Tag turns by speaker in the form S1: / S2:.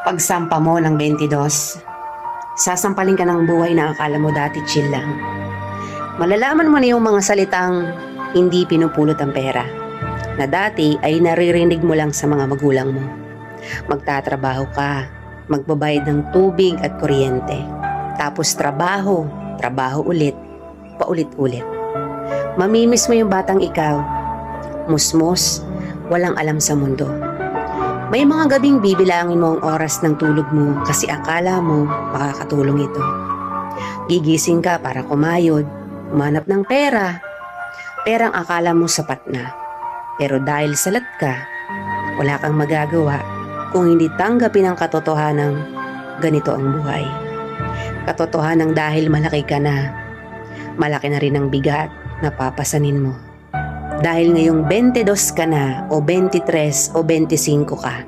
S1: Pagsampa mo ng 22, sasampalin ka ng buhay na akala mo dati chill lang. Malalaman mo na yung mga salitang hindi pinupulot ang pera, na dati ay naririnig mo lang sa mga magulang mo. Magtatrabaho ka, magbabayad ng tubig at kuryente. Tapos trabaho ulit, paulit-ulit. Mamimiss mo yung batang ikaw, musmos, walang alam sa mundo. May mga gabing bibilangin mo ang oras ng tulog mo kasi akala mo makakatulong ito. Gigising ka para kumayod, umanap ng pera. Perang akala mo sapat na. Pero dahil salat ka, wala kang magagawa kung hindi tanggapin ang katotohanang ganito ang buhay. Katotohanang dahil malaki ka na, malaki na rin ang bigat na papasanin mo. Dahil ngayong 22 ka na o 23 o 25 ka,